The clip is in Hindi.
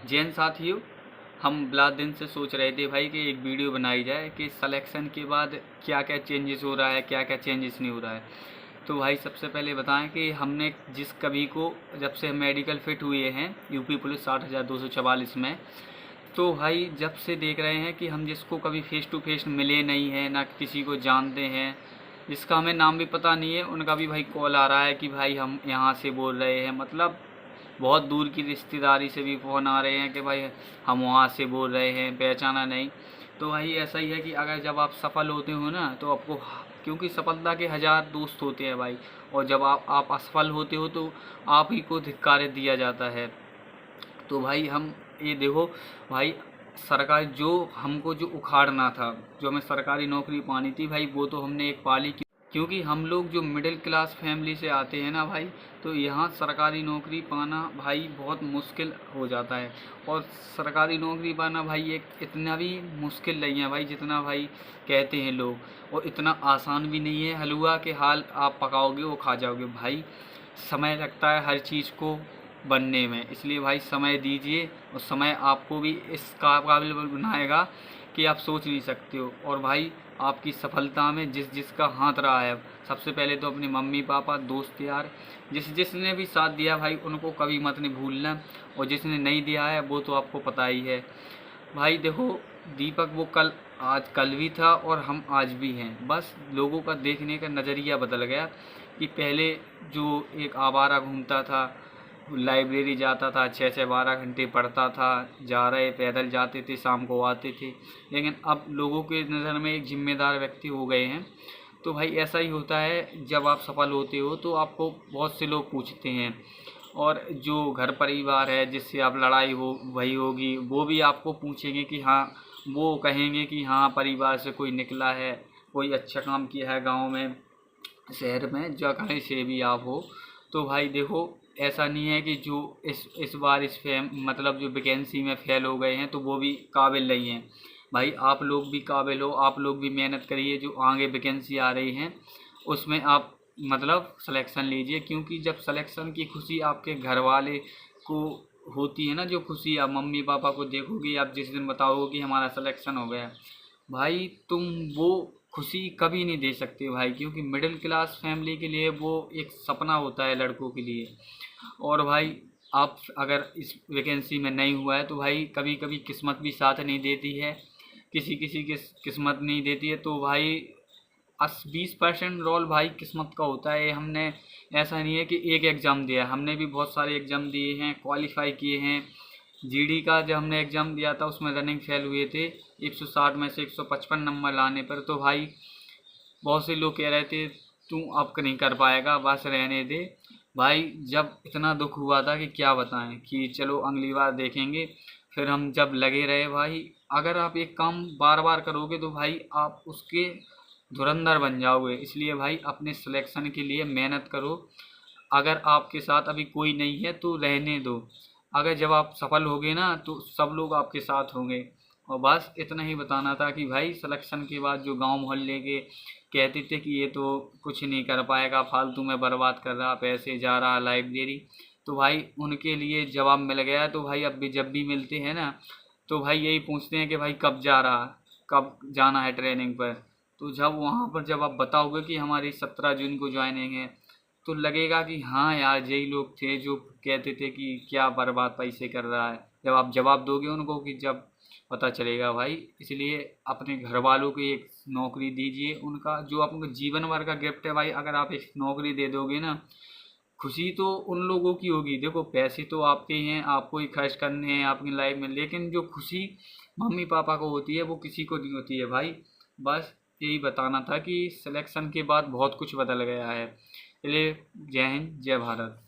जैन साथियों, हम बहुत दिन से सोच रहे थे भाई कि एक वीडियो बनाई जाए कि सिलेक्शन के बाद क्या क्या चेंजेस हो रहा है, क्या क्या चेंजेस नहीं हो रहा है। तो भाई सबसे पहले बताएं कि हमने जिस कभी को जब से हम मेडिकल फिट हुए हैं यूपी पुलिस 60,244 में, तो भाई जब से देख रहे हैं कि हम जिसको कभी फेस टू फेस मिले नहीं हैं, ना किसी को जानते हैं, जिसका हमें नाम भी पता नहीं है, उनका भी भाई कॉल आ रहा है कि भाई हम यहाँ से बोल रहे हैं। मतलब बहुत दूर की रिश्तेदारी से भी फ़ोन आ रहे हैं कि भाई हम वहाँ से बोल रहे हैं, पहचाना नहीं। तो भाई ऐसा ही है कि अगर जब आप सफल होते हो ना तो आपको, क्योंकि सफलता के हज़ार दोस्त होते हैं भाई, और जब आप असफल होते हो तो आप ही को धिक्कार दिया जाता है। तो भाई हम ये देखो भाई, सरकार जो हमको जो उखाड़ना था, जो हमें सरकारी नौकरी पानी थी भाई, वो तो हमने एक पाली। क्योंकि हम लोग जो मिडिल क्लास फैमिली से आते हैं ना भाई, तो यहाँ सरकारी नौकरी पाना भाई बहुत मुश्किल हो जाता है। और सरकारी नौकरी पाना भाई एक इतना भी मुश्किल नहीं है भाई जितना भाई कहते हैं लोग, और इतना आसान भी नहीं है। हलवा के हाल आप पकाओगे वो खा जाओगे भाई, समय लगता है हर चीज़ को बनने में। इसलिए भाई समय दीजिए, और समय आपको भी इस काबिल बनाएगा कि आप सोच नहीं सकते हो। और भाई आपकी सफलता में जिस जिसका हाथ रहा है, सबसे पहले तो अपने मम्मी पापा, दोस्त यार, जिसने भी साथ दिया भाई उनको कभी मत नहीं भूलना, और जिसने नहीं दिया है वो तो आपको पता ही है। भाई देखो, दीपक वो कल भी था और हम आज भी हैं। बस लोगों का देखने का नज़रिया बदल गया कि पहले जो एक आवारा घूमता था, लाइब्रेरी जाता था, 6-12 घंटे पढ़ता था, जा रहे पैदल जाते थे, शाम को आते थे, लेकिन अब लोगों के नज़र में एक जिम्मेदार व्यक्ति हो गए हैं। तो भाई ऐसा ही होता है, जब आप सफल होते हो तो आपको बहुत से लोग पूछते हैं, और जो घर परिवार है जिससे आप लड़ाई हो वही होगी, वो भी आपको पूछेंगे कि हाँ, वो कहेंगे कि हाँ परिवार से कोई निकला है, कोई अच्छा काम किया है गांव में, शहर में, जो कहीं से भी आप हो। तो भाई देखो, ऐसा नहीं है कि जो इस बार इस फेम मतलब जो वैकेंसी में फेल हो गए हैं तो वो भी काबिल नहीं हैं। भाई आप लोग भी काबिल हो, आप लोग भी मेहनत करिए, जो आगे वैकेंसी आ रही हैं उसमें आप मतलब सिलेक्शन लीजिए। क्योंकि जब सिलेक्शन की खुशी आपके घर वाले को होती है ना, जो खुशी आप मम्मी पापा को देखोगे, आप जिस दिन बताओगे कि हमारा सिलेक्शन हो गया भाई, तुम वो खुशी कभी नहीं दे सकते भाई। क्योंकि मिडिल क्लास फैमिली के लिए वो एक सपना होता है लड़कों के लिए। और भाई आप अगर इस वैकेंसी में नहीं हुआ है तो भाई कभी कभी किस्मत भी साथ नहीं देती है, किसी किसी की किस्मत नहीं देती है। तो भाई 20% रोल भाई किस्मत का होता है। हमने ऐसा नहीं है कि एक एग्ज़ाम दिया, हमने भी बहुत सारे एग्ज़ाम दिए हैं, क्वालिफाई किए हैं। जीडी का जब हमने एग्ज़ाम दिया था उसमें रनिंग फेल हुए थे 160 में से 155 नंबर लाने पर। तो भाई बहुत से लोग कह रहे थे तू अब नहीं कर पाएगा, बस रहने दे। भाई जब इतना दुख हुआ था कि क्या बताएं, कि चलो अगली बार देखेंगे। फिर हम जब लगे रहे भाई, अगर आप एक काम बार बार करोगे तो भाई आप उसके धुरंधर बन जाओगे। इसलिए भाई अपने सिलेक्शन के लिए मेहनत करो। अगर आपके साथ अभी कोई नहीं है तो रहने दो, अगर जब आप सफल होगे ना तो सब लोग आपके साथ होंगे। और बस इतना ही बताना था कि भाई सिलेक्शन के बाद जो गांव मोहल्ले के कहते थे कि ये तो कुछ नहीं कर पाएगा, फालतू में बर्बाद कर रहा, पैसे जा रहा लाइब्रेरी, तो भाई उनके लिए जवाब मिल गया। तो भाई अब भी जब भी मिलते हैं ना तो भाई यही पूछते हैं कि भाई कब जा रहा, कब जाना है ट्रेनिंग पर। तो जब वहाँ पर जब आप बताओगे कि हमारी 17 जून को ज्वाइनिंग है, तो लगेगा कि हाँ यार यही लोग थे जो कहते थे कि क्या बर्बाद पैसे कर रहा है। जब आप जवाब दोगे उनको कि जब पता चलेगा भाई। इसलिए अपने घर वालों को एक नौकरी दीजिए, उनका जो आपको जीवन भर का गिफ्ट है भाई, अगर आप एक नौकरी दे दोगे ना, खुशी तो उन लोगों की होगी। देखो पैसे तो आपके ही हैं, आपको ही खर्च करने हैं अपनी लाइफ में, लेकिन जो खुशी मम्मी पापा को होती है वो किसी को नहीं होती है भाई। बस यही बताना था कि सिलेक्शन के बाद बहुत कुछ बदल गया है। चलिए, जय हिंद, जय भारत।